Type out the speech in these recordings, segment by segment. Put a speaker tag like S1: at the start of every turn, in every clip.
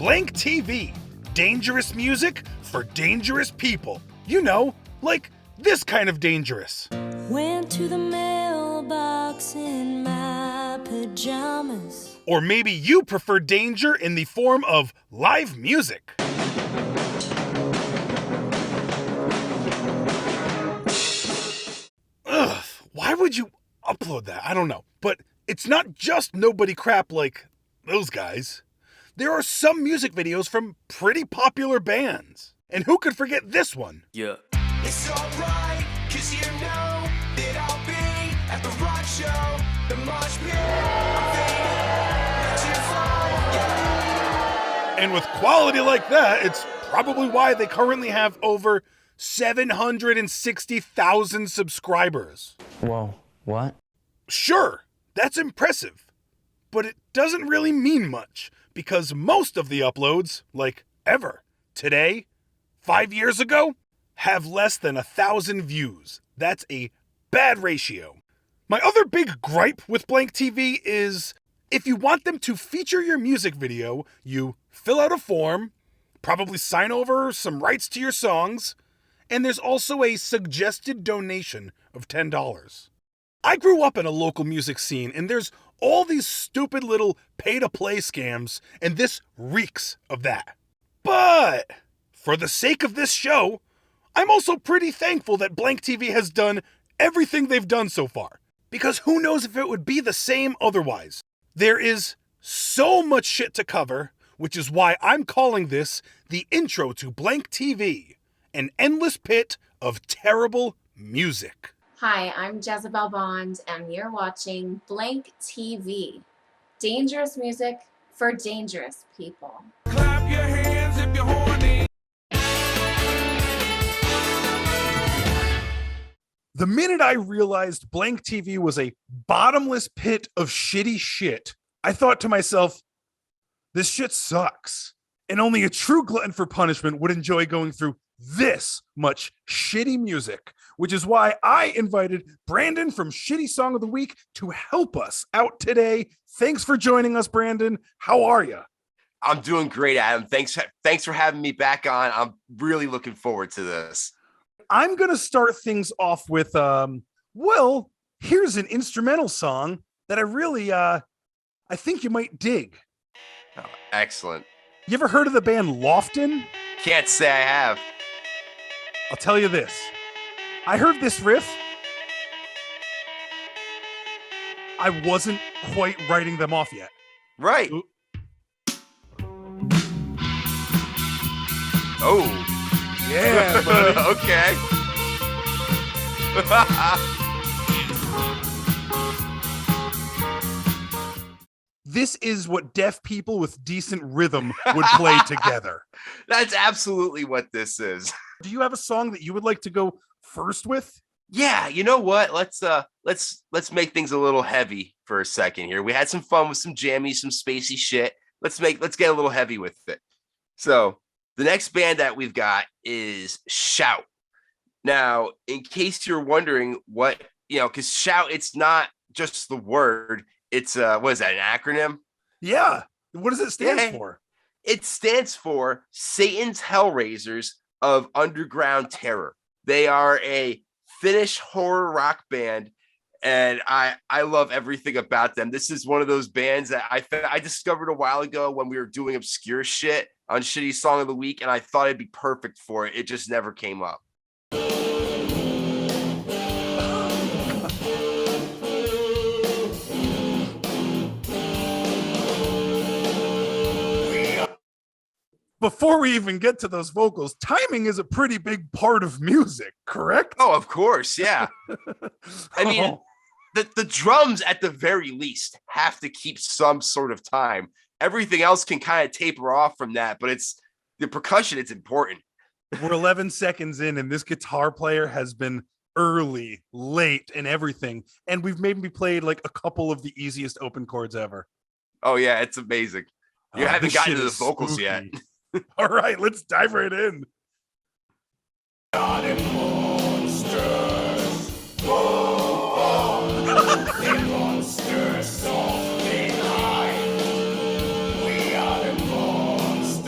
S1: BlankTV. Dangerous music for dangerous people. You know, like this kind of dangerous.
S2: Went to the mailbox in my pajamas.
S1: Or maybe you prefer danger in the form of live music. Ugh, why would you upload that? I don't know. But it's not just nobody crap like those guys. There are some music videos from pretty popular bands. And who could forget this one?
S3: Yeah.
S4: It's alright, cause you know that I'll be at the rock show, the mosh pit, I'm fading, let you fall, yeah.
S1: And with quality like that, it's probably why they currently have over 760,000 subscribers.
S3: Whoa, what?
S1: Sure, that's impressive, but it doesn't really mean much because most of the uploads, like ever, today, 5 years ago, have less than 1,000 views. That's a bad ratio. My other big gripe with BlankTV is if you want them to feature your music video, you fill out a form, probably sign over some rights to your songs, and there's also a suggested donation of $10. I grew up in a local music scene, and there's all these stupid little pay-to-play scams, and this reeks of that. But for the sake of this show, I'm also pretty thankful that BlankTV has done everything they've done so far, because who knows if it would be the same otherwise. There is so much shit to cover, which is why I'm calling this the intro to BlankTV, an endless pit of terrible music.
S5: Hi, I'm Jezebel Bond, and you're watching BlankTV. Dangerous music for dangerous people.
S4: Clap your hands if you're horny.
S1: The minute I realized BlankTV was a bottomless pit of shitty shit, I thought to myself, this shit sucks. And only a true glutton for punishment would enjoy going through this much shitty music, which is why I invited Branden from Shitty Song of the Week to help us out today. Thanks for joining us, Branden. How are you?
S6: I'm doing great, Adam. Thanks for having me back on. I'm really looking forward to this.
S1: I'm going to start things off with, here's an instrumental song that I really, I think you might dig.
S6: Oh, excellent.
S1: You ever heard of the band Lofton?
S6: Can't say I have.
S1: I'll tell you this. I heard this riff. I wasn't quite writing them off yet.
S6: Right.
S1: Ooh.
S6: Oh.
S1: Yeah, buddy.
S6: Okay.
S1: This is what deaf people with decent rhythm would play together.
S6: That's absolutely what this is.
S1: Do you have a song that you would like to go first with?
S6: Yeah, you know what? Let's make things a little heavy for a second here. We had some fun with some jammy, some spacey shit. Let's get a little heavy with it. So the next band that we've got is Shout. Now, in case you're wondering what, because Shout, it's not just the word. It's what is that, an acronym?
S1: Yeah. What does it stand for?
S6: It stands for Satan's Hellraisers of Underground Terror. They are a Finnish horror rock band, and I love everything about them. This is one of those bands that I discovered a while ago when we were doing obscure shit on Shitty Song of the Week, and I thought it'd be perfect for it. It just never came up. Before we even get to those vocals, timing is a pretty big part of music, correct? Oh, of course, yeah. I mean, the drums at the very least have to keep some sort of time. Everything else can kind of taper off from that, but it's the percussion, it's important.
S1: We're 11 seconds in, and this guitar player has been early, late, and everything. And we've maybe played like a couple of the easiest open chords ever.
S6: Oh, yeah, it's amazing. You haven't gotten to the vocals
S1: spooky.
S6: yet.
S1: All right, let's dive right in.
S4: Monsters softly hide. We are the monsters.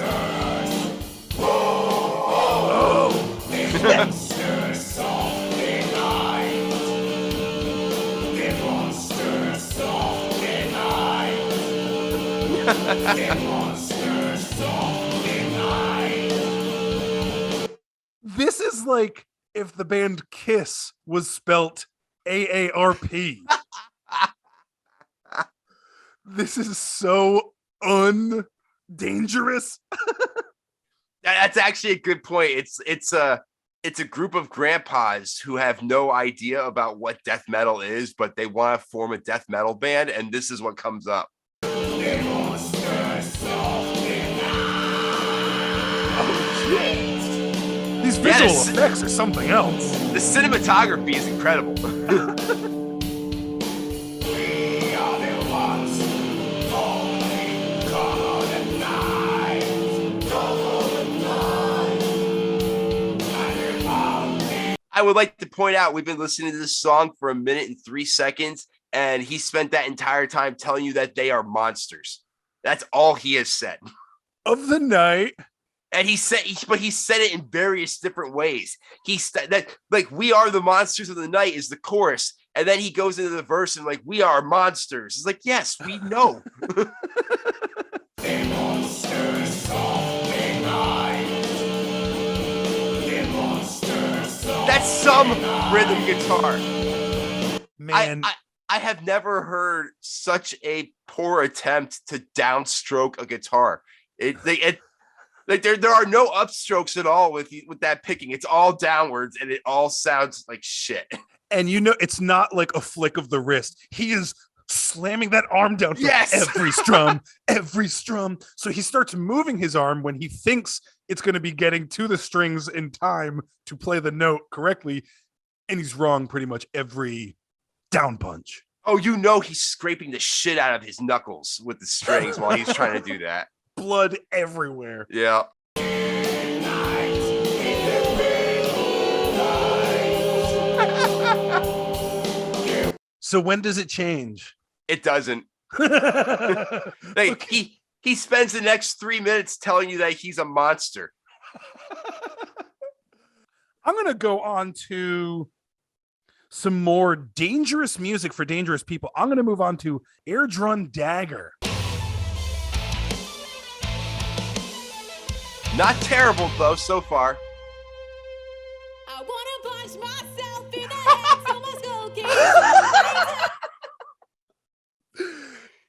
S1: This is like if the band Kiss was spelt AARP. This is so undangerous.
S6: That's actually a good point. It's a group of grandpas who have no idea about what death metal is, but they want to form a death metal band, and this is what comes up.
S1: These visual effects are something else.
S6: The cinematography is incredible. I would like to point out we've been listening to this song for 1 minute and 3 seconds, and he spent that entire time telling you that they are monsters. That's all he has said.
S1: Of the night.
S6: And he said it in various different ways. He said that, like, we are the monsters of the night is the chorus. And then he goes into the verse and, like, we are monsters. It's like, yes, we know. That's some rhythm guitar.
S1: Man.
S6: I have never heard such a poor attempt to downstroke a guitar. Like there are no upstrokes at all with that picking. It's all downwards, and it all sounds like shit.
S1: And it's not like a flick of the wrist. He is slamming that arm down for every strum. So he starts moving his arm when he thinks it's going to be getting to the strings in time to play the note correctly, and he's wrong pretty much every down punch.
S6: Oh, he's scraping the shit out of his knuckles with the strings while he's trying to do that.
S1: Blood everywhere.
S6: Yeah.
S1: So when does it change?
S6: It doesn't. Like, he spends the next 3 minutes telling you that he's a monster.
S1: I'm going to go on to some more dangerous music for dangerous people. I'm going to move on to Air Drum Dagger.
S6: Not terrible, though, so far.
S2: I wanna punch myself in the head so my skull gets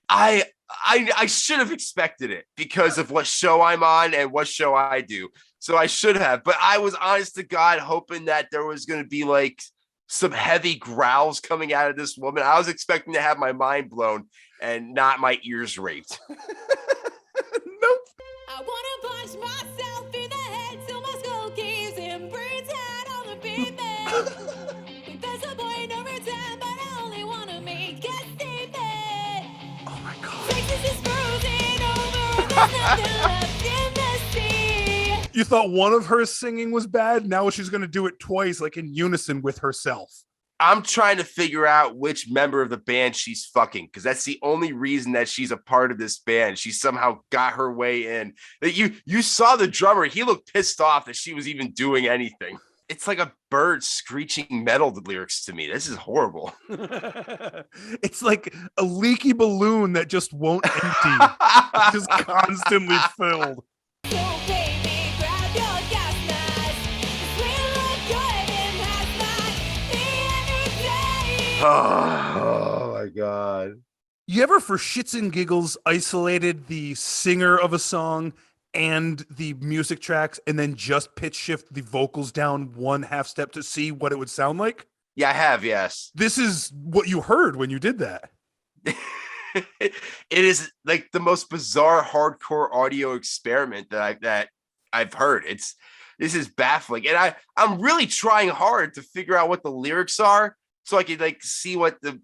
S6: I should have expected it because of what show I'm on and what show I do. So I should have, but I was honest to God hoping that there was going to be like some heavy growls coming out of this woman. I was expecting to have my mind blown and not my ears raped.
S1: Nope.
S2: I wanna punch myself in the head so my skull gives and breathes out on the pavement. If there's a point of return, but I only wanna make a statement.
S1: Oh my God.
S2: Texas is frozen over, there's nothing left in the sea.
S1: You thought one of her singing was bad? Now she's going to do it twice, like in unison with herself.
S6: I'm trying to figure out which member of the band she's fucking, because that's the only reason that she's a part of this band. She somehow got her way in. That you saw the drummer, he looked pissed off that she was even doing anything. It's like a bird screeching metal lyrics to me. This is horrible.
S1: It's like a leaky balloon that just won't empty. It's just constantly filled.
S2: So baby, grab your gas mask. We look good in hazmat the energy.
S6: Oh my God.
S1: You ever, for shits and giggles, isolated the singer of a song and the music tracks and then just pitch shift the vocals down 1/2 step to see what it would sound like?
S6: Yeah, I have, yes.
S1: This is what you heard when you did that.
S6: It is like the most bizarre hardcore audio experiment that I've heard. This is baffling. And I'm really trying hard to figure out what the lyrics are so I could like see what the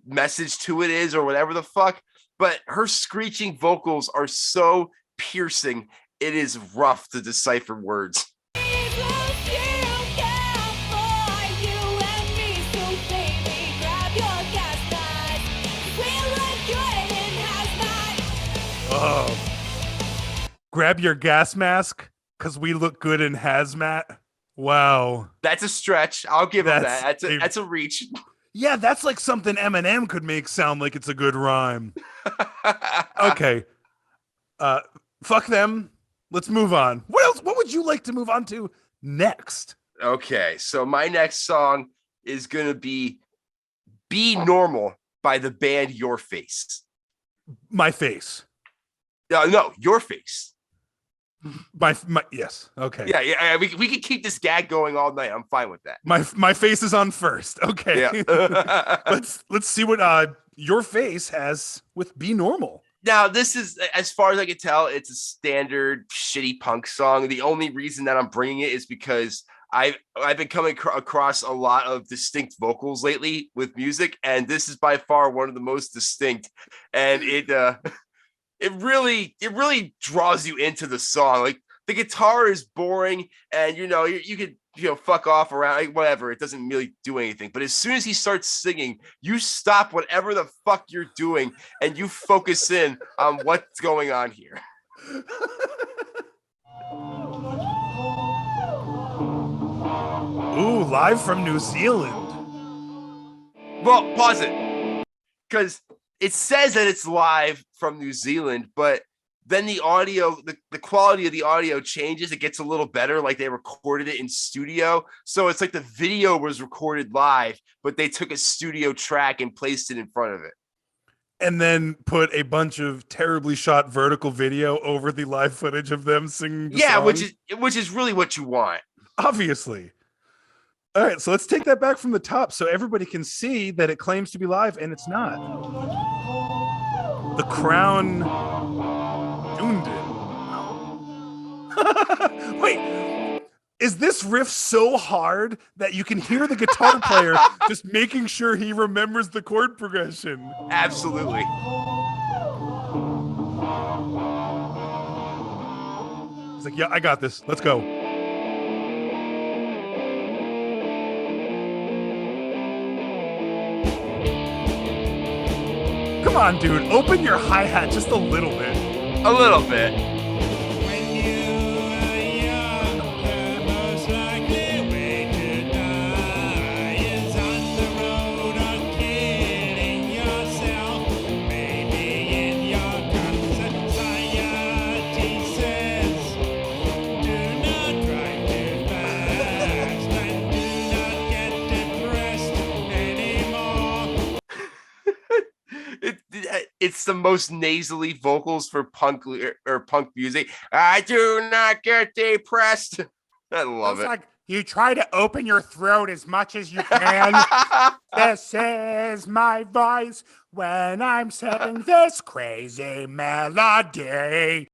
S6: message to it is or whatever the fuck. But her screeching vocals are so piercing, it is rough to decipher words.
S1: Grab your gas mask because we look good in hazmat. Wow.
S6: That's a stretch. I'll give him that. That's a reach.
S1: Yeah, that's like something Eminem could make sound like it's a good rhyme. Okay. Fuck them. Let's move on. What else? What would you like to move on to next?
S6: Okay, so my next song is gonna be Normal" by the band Your Face.
S1: My face.
S6: No, Your Face.
S1: My yes. Okay.
S6: Yeah. We can keep this gag going all night. I'm fine with that.
S1: My face is on first. Okay.
S6: Yeah.
S1: let's see what Your Face has with Be Normal.
S6: Now, this is, as far as I can tell, it's a standard shitty punk song. The only reason that I'm bringing it is because I've been coming across a lot of distinct vocals lately with music, and this is by far one of the most distinct. And it really draws you into the song. Like, the guitar is boring, and you could fuck off around, like, whatever. It doesn't really do anything. But as soon as he starts singing, you stop whatever the fuck you're doing and you focus in on what's going on here.
S1: Ooh, live from New Zealand.
S6: Well, pause it, because it says that it's live from New Zealand, but then the audio, the quality of the audio changes. It gets a little better, like they recorded it in studio. So it's like the video was recorded live, but they took a studio track and placed it in front of it.
S1: And then put a bunch of terribly shot vertical video over the live footage of them singing the song.
S6: which is really what you want.
S1: Obviously. All right, so let's take that back from the top so everybody can see that it claims to be live and it's not. The Crown Dunedin. Wait, is this riff so hard that you can hear the guitar player just making sure he remembers the chord progression?
S6: Absolutely.
S1: He's like, yeah, I got this. Let's go. Come on, dude. Open your hi-hat just a little bit.
S6: A little bit.
S2: When you are young, the most likely way to die is on the road or killing yourself. Maybe in your society says, do not drive too fast and do not get depressed anymore.
S6: It's the most nasally vocals for punk or punk music. I do not get depressed. I love it.
S3: Like you try to open your throat as much as you can. This is my voice when I'm singing this crazy melody.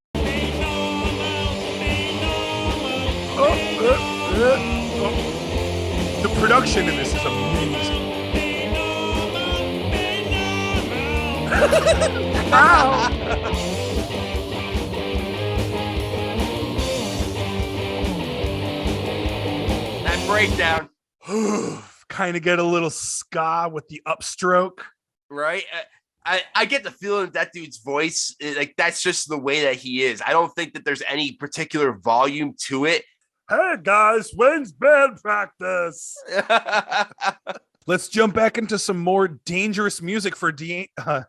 S1: The production in this is amazing.
S6: That breakdown,
S1: Kind of get a little ska with the upstroke.
S6: right? I get the feeling that dude's voice, like, that's just the way that he is. I don't think that there's any particular volume to it.
S1: Hey guys, when's band practice? Let's jump back into some more dangerous music for Diego.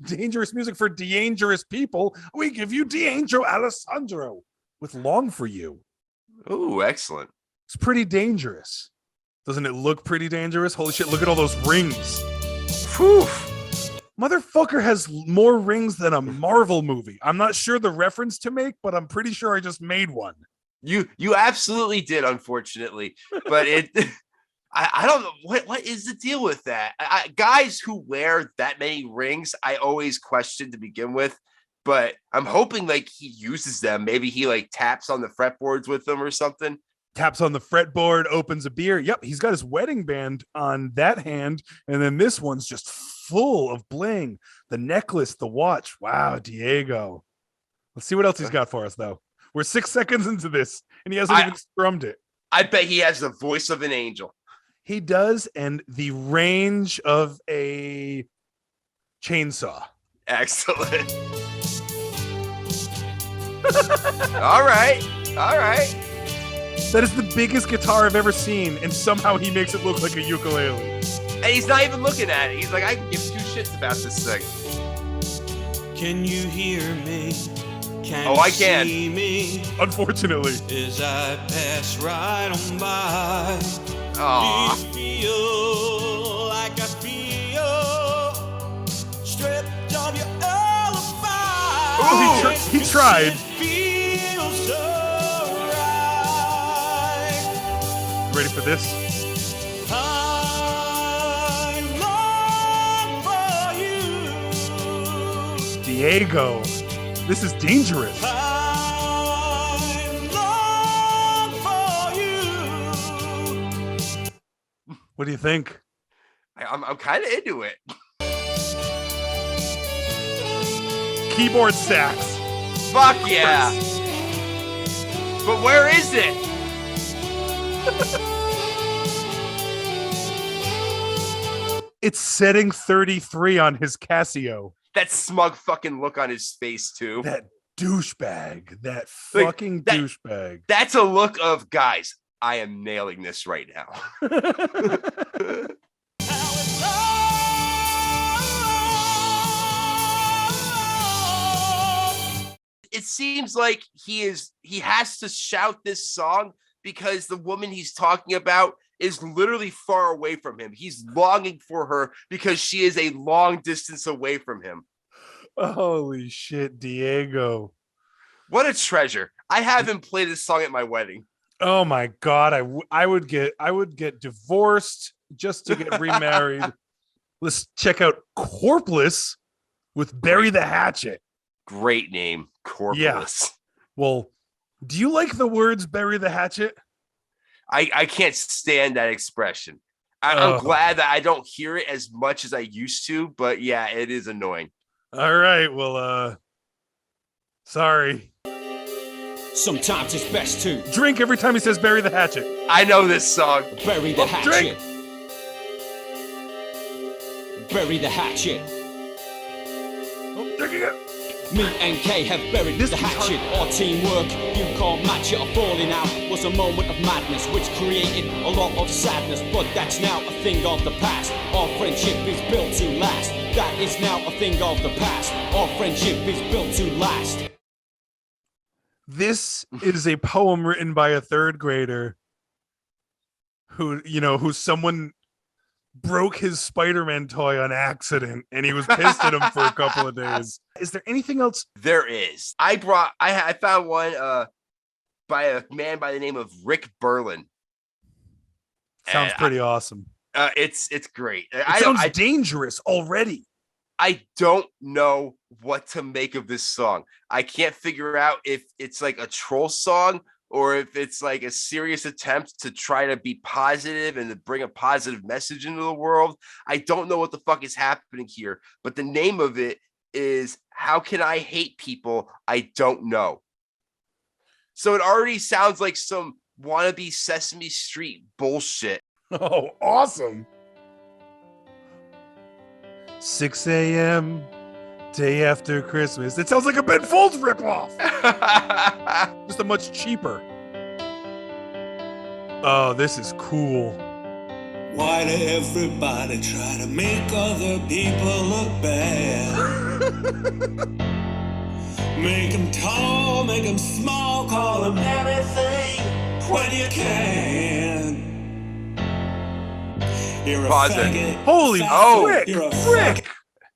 S1: Dangerous music for dangerous people. We give you D'Angelo Alessandro with Long for You.
S6: Oh, excellent.
S1: It's pretty dangerous. Doesn't it look pretty dangerous? Holy shit, look at all those rings.
S6: Whew.
S1: Motherfucker has more rings than a Marvel movie. I'm not sure the reference to make, but I'm pretty sure I just made one.
S6: You absolutely did, unfortunately. But I don't know what is the deal with that. Guys who wear that many rings, I always question to begin with. But I'm hoping like he uses them. Maybe he like taps on the fretboards with them or something.
S1: Taps on the fretboard, opens a beer. Yep, he's got his wedding band on that hand. And then this one's just full of bling. The necklace, the watch. Wow, Diego. Let's see what else he's got for us, though. We're 6 seconds into this, and he hasn't even strummed it.
S6: I bet he has the voice of an angel.
S1: He does, and the range of a chainsaw.
S6: Excellent. All right.
S1: That is the biggest guitar I've ever seen, and somehow he makes it look like a ukulele.
S6: And he's not even looking at it. He's like, I can give two shits about this thing.
S7: Can you hear me? Can
S6: Oh,
S7: you
S6: I can.
S7: see me
S1: Unfortunately.
S7: as I pass right on by?
S6: Aw.
S7: Do you feel like I feel? Stripped of your alibi.
S6: Ooh,
S1: he tried.
S7: It feels so right.
S1: Ready for this?
S7: I long for you.
S1: Diego. This is dangerous.
S7: I long for you.
S1: What do you think?
S6: I'm kind of into it.
S1: Keyboard sax.
S6: Fuck yeah. But where is it?
S1: It's setting 33 on his Casio.
S6: That smug fucking look on his face, too.
S1: That douchebag. That
S6: Like,
S1: fucking
S6: that-
S1: douchebag.
S6: That's a look of, guys, I am nailing this right now. It seems like he has to shout this song because the woman he's talking about is literally far away from him. He's longing for her because she is a long distance away from him.
S1: Holy shit, Diego.
S6: What a treasure. I have him play this song at my wedding.
S1: Oh my god, I would get divorced just to get remarried. Let's check out Corpless with Bury the Hatchet.
S6: Great name, Corpulus.
S1: Well, do you like the words bury the hatchet?
S6: I can't stand that expression. I'm
S1: Oh.
S6: glad that I don't hear it as much as I used to, but yeah, it is annoying.
S1: All right, well, sorry.
S7: Sometimes it's best to
S1: Drink every time he says bury the hatchet.
S6: I know this song.
S7: bury the hatchet.
S1: drink.
S7: Bury the hatchet.
S1: Oh, drinking it.
S7: Me and Kay have buried
S1: This
S7: the
S1: is
S7: hatchet. Our teamwork, you can't match it. Our falling out was a moment of madness, which created a lot of sadness. But that's now a thing of the past. Our friendship is built to last. That is now a thing of the past. Our friendship is built to last.
S1: This is a poem written by a third grader who someone broke his Spider-Man toy on accident and he was pissed at him for a couple of days. Is there anything else?
S6: There is. I found one by a man by the name of Rick Berlin.
S1: Sounds pretty awesome.
S6: It's great.
S1: It sounds dangerous already.
S6: I don't know what to make of this song. I can't figure out if it's like a troll song or if it's like a serious attempt to try to be positive and to bring a positive message into the world. I don't know what the fuck is happening here, but the name of it is How Can I Hate People I Don't Know? So it already sounds like some wannabe Sesame Street bullshit.
S1: Oh, awesome. 6 a.m. day after Christmas. It sounds like a Ben Folds ripoff. Just a much cheaper. Oh, this is cool.
S7: Why do everybody try to make other people look bad? Make them tall, make them small, call them anything when you can. You're a
S6: Pause it.
S7: faggot.
S1: Holy
S6: Oh,
S1: frick!
S7: You're a
S1: Frick!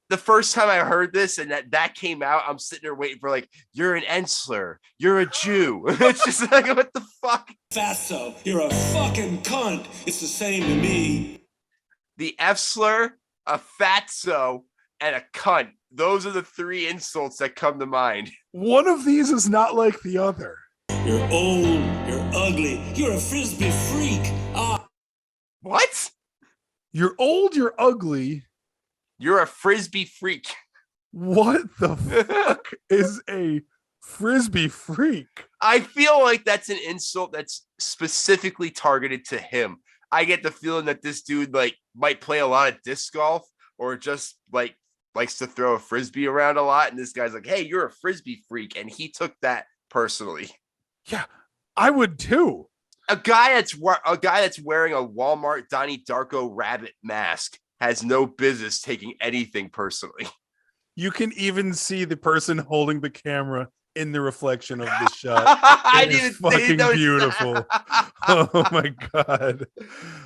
S6: The first time I heard this and that came out, I'm sitting there waiting for like, you're an Ensler, you're a Jew. It's just like, what the fuck?
S7: Fatso. You're a fucking cunt. It's the same to me.
S6: The F slur, a fatso, and a cunt. Those are the three insults that come to mind.
S1: One of these is not like the other.
S7: You're old. You're ugly. You're a frisbee freak.
S6: What?
S1: You're old, you're ugly.
S6: You're a frisbee freak.
S1: What the fuck is a frisbee freak?
S6: I feel like that's an insult that's specifically targeted to him. I get the feeling that this dude like might play a lot of disc golf or just like likes to throw a frisbee around a lot. And this guy's like, hey, you're a frisbee freak. And he took that personally.
S1: Yeah, I would too.
S6: A guy that's wearing a Walmart Donnie Darko rabbit mask has no business taking anything personally.
S1: You can even see the person holding the camera in the reflection of the shot.
S6: I
S1: It is
S6: didn't
S1: fucking
S6: notice
S1: beautiful.
S6: that.
S1: Oh my god.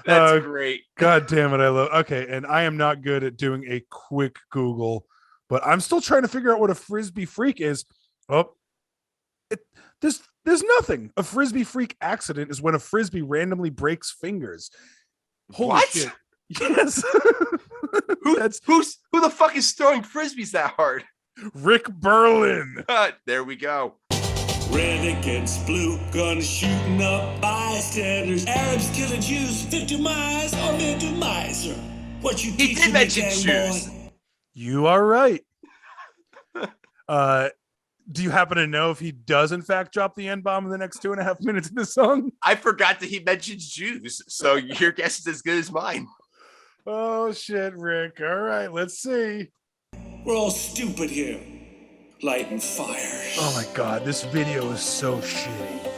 S6: That's great.
S1: God damn it. I love. Okay. And I am not good at doing a quick Google, but I'm still trying to figure out what a frisbee freak is. Oh, there's nothing. A frisbee freak accident is when a frisbee randomly breaks fingers. Holy
S6: What?
S1: shit. Yes.
S6: Who the fuck is throwing frisbees that hard?
S1: Rick Berlin.
S6: There we go.
S8: Red against blue, guns shooting up bystanders. Arabs killing Jews, victimize or victimizer. What you
S6: He
S8: teach
S6: did
S8: me,
S6: mention
S8: gang
S6: Jews.
S8: boy?
S1: You are right. Do you happen to know if he does in fact drop the N-bomb in the next 2.5 minutes of the song?
S6: I forgot that he mentions Jews, so your guess is as good as mine.
S1: Oh shit, Rick. All right, let's see.
S8: We're all stupid here, lighting fires.
S1: Oh my god, this video is so shitty.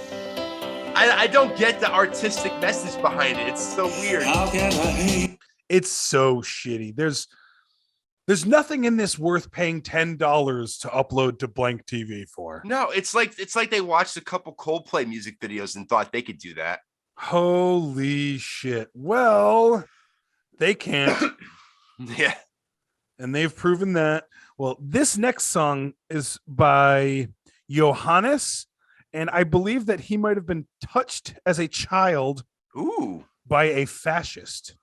S6: I don't get the artistic message behind it. It's so weird.
S8: How can I hate?
S1: It's so shitty. There's nothing in this worth paying $10 to upload to BlankTV for.
S6: No, it's like they watched a couple Coldplay music videos and thought they could do that.
S1: Holy shit. Well, they can't.
S6: Yeah.
S1: And they've proven that. Well, this next song is by Johannes, and I believe that he might have been touched as a child
S6: Ooh.
S1: by a fascist.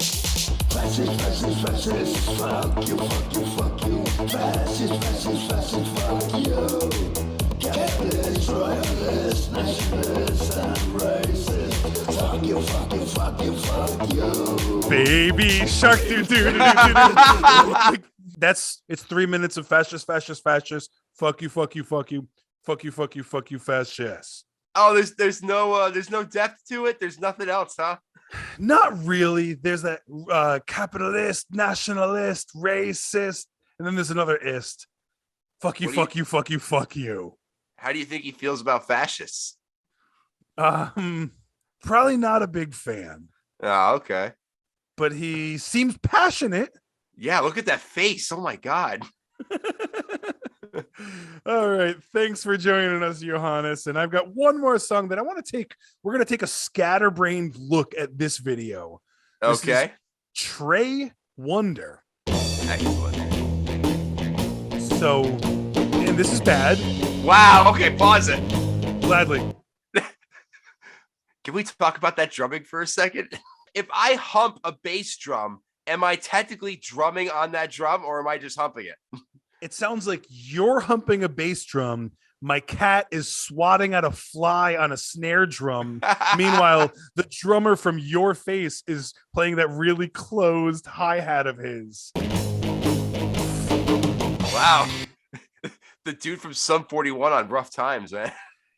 S1: Baby shark doo doo doo doo. It's 3 minutes of fascist. Fuck you, fascist.
S6: Oh, there's no depth to it. There's nothing else, huh?
S1: Not really. There's that capitalist, nationalist, racist, and then there's another ist. Fuck you.
S6: How do you think he feels about fascists?
S1: Probably not a big fan,
S6: Oh, okay.
S1: but he seems passionate.
S6: Yeah, look at that face. Oh my God.
S1: All right. Thanks for joining us, Johannes. And I've got one more song that I want to take. We're going to take a scatterbrained look at this video. This
S6: Okay.
S1: is Trey Wonder.
S6: Excellent.
S1: So, and this is bad.
S6: Wow. Okay, pause it.
S1: Gladly.
S6: Can we talk about that drumming for a second? If I hump a bass drum, am I technically drumming on that drum or am I just humping it?
S1: It sounds like you're humping a bass drum. My cat is swatting at a fly on a snare drum. Meanwhile, the drummer from your face is playing that really closed hi-hat of his.
S6: Wow. The dude from Sum 41 on Rough Times, man.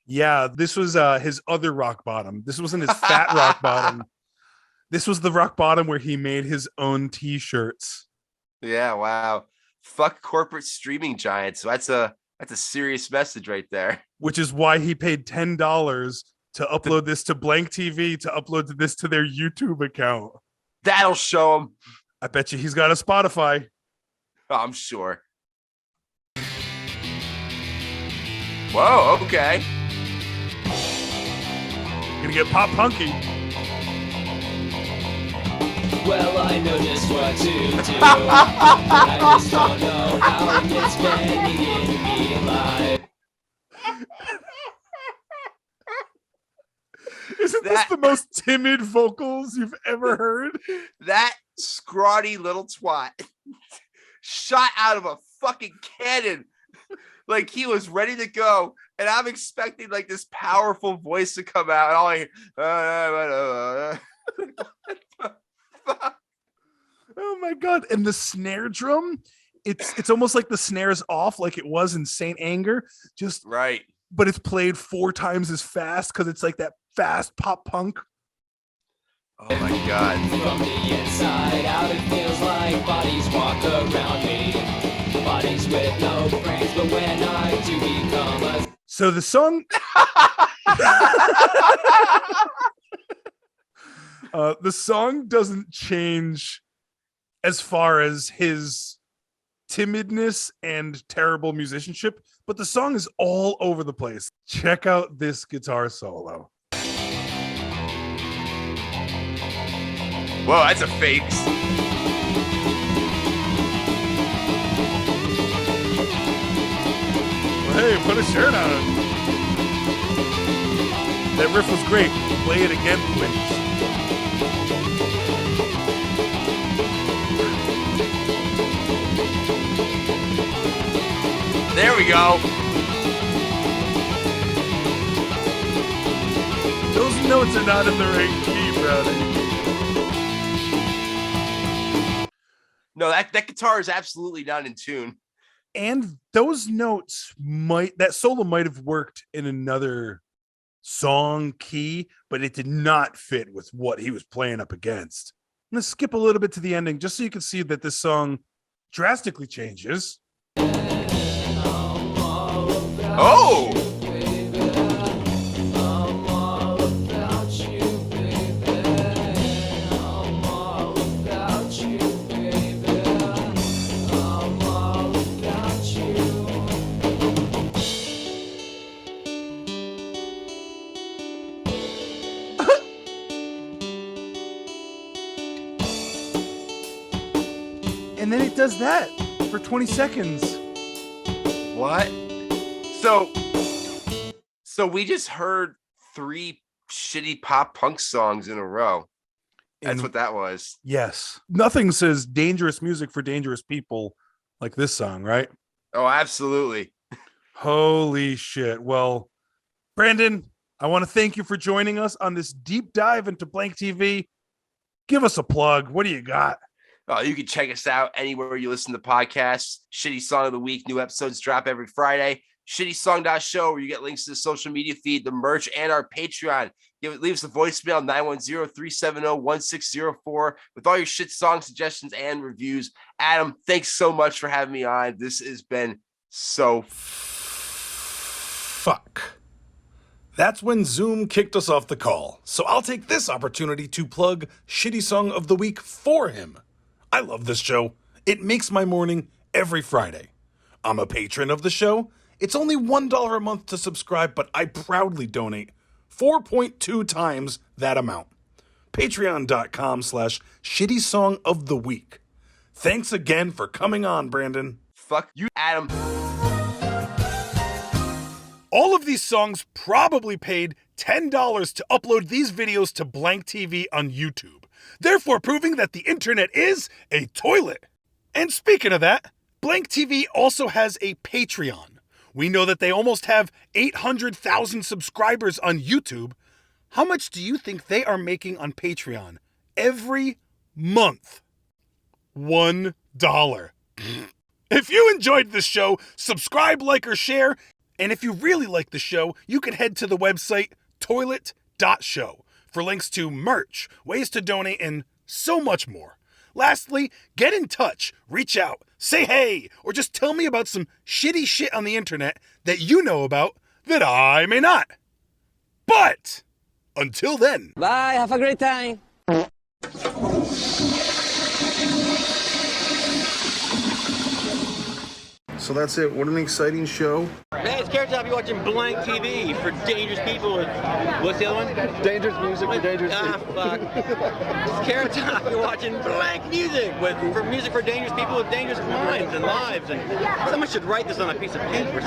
S1: Yeah, this was his other rock bottom. This wasn't his fat rock bottom. This was the rock bottom where he made his own t-shirts.
S6: Yeah, wow. Fuck corporate streaming giants. That's a serious message right there.
S1: Which is why he paid $10 to upload this to BlankTV, to upload this to their YouTube account.
S6: That'll show him.
S1: I bet you he's got a Spotify.
S6: Oh, I'm sure. Whoa, okay.
S1: Gonna get pop punky.
S7: Well, I know just what to do. I just don't know how it's been to be alive.
S1: Isn't this the most timid vocals you've ever heard?
S6: That scrawny little twat shot out of a fucking cannon. Like he was ready to go. And I'm expecting like this powerful voice to come out. And all like,
S1: Oh my god. And the snare drum, it's almost like the snare's off like it was in Saint Anger. Just
S6: right.
S1: But it's played 4 times as fast because it's like that fast pop punk.
S6: Oh my god.
S7: From the inside out, it feels like bodies walk around me. Bodies with no brains, but when I do become a...
S1: So the song... the song doesn't change as far as his timidness and terrible musicianship, but the song is all over the place. Check out this guitar solo.
S6: Whoa, that's a fake.
S1: Hey, put a shirt on. That riff was great. Play it again, please.
S6: There we go.
S1: Those notes are not in the right key, brother.
S6: No, that guitar is absolutely not in tune.
S1: And those notes that solo might have worked in another song key, but it did not fit with what he was playing up against. I'm going to skip a little bit to the ending just so you can see that this song drastically changes.
S6: Oh!
S1: And then it does that for 20 seconds.
S6: What? So we just heard 3 shitty pop punk songs in a row. That's what that was.
S1: Yes. Nothing says dangerous music for dangerous people like this song, right?
S6: Oh, absolutely.
S1: Holy shit. Well, Brandon, I want to thank you for joining us on this deep dive into BlankTV. Give us a plug. What do you got?
S6: You can check us out anywhere you listen to podcasts. Shitty Song of the Week. New episodes drop every Friday. ShittySong.show, where you get links to the social media feed, the merch, and our Patreon. Leave us a voicemail, 910-370-1604, with all your shit song suggestions and reviews. Adam, thanks so much for having me on. This has been so...
S1: Fuck. That's when Zoom kicked us off the call, so I'll take this opportunity to plug Shitty Song of the Week for him. I love this show. It makes my morning every Friday. I'm a patron of the show. It's only $1 a month to subscribe, but I proudly donate 4.2 times that amount. Patreon.com/ShittySongOfTheWeek. Thanks again for coming on, Brandon.
S6: Fuck you, Adam.
S1: All of these songs probably paid $10 to upload these videos to BlankTV on YouTube, therefore proving that the internet is a toilet. And speaking of that, BlankTV also has a Patreon. We know that they almost have 800,000 subscribers on YouTube. How much do you think they are making on Patreon every month? $1. If you enjoyed this show, subscribe, like, or share. And if you really like the show, you can head to the website toilet.show for links to merch, ways to donate, and so much more. Lastly, get in touch, reach out, say hey, or just tell me about some shitty shit on the internet that you know about that I may not. But until then.
S9: Bye, have a great time.
S10: So that's it. What an exciting show.
S11: Hey, it's Carrot Top. You're watching BlankTV for dangerous people. What's the other one?
S10: Dangerous music for dangerous people.
S11: Fuck. It's Carrot Top. You're watching Blank Music for music for dangerous people with dangerous minds and lives. And someone should write this on a piece of paper.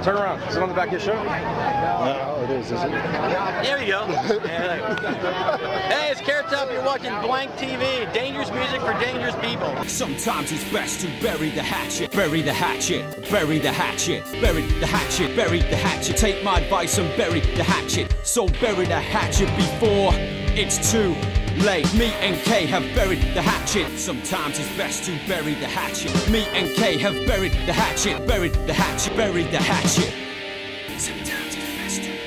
S10: Turn around. Is it on the back of your shirt? No, it is it?
S11: There we go. Hey, it's Carrot Top. You're watching BlankTV. Dangerous music for dangerous people.
S7: Sometimes it's best to bury the hatchet, bury the hatchet, bury the hatchet, bury the hatchet, bury the hatchet. Take my advice and bury the hatchet. So bury the hatchet before it's too late. Me and Kay have buried the hatchet. Sometimes it's best to bury the hatchet. Me and Kay have buried the hatchet, buried the hatchet, buried the hatchet.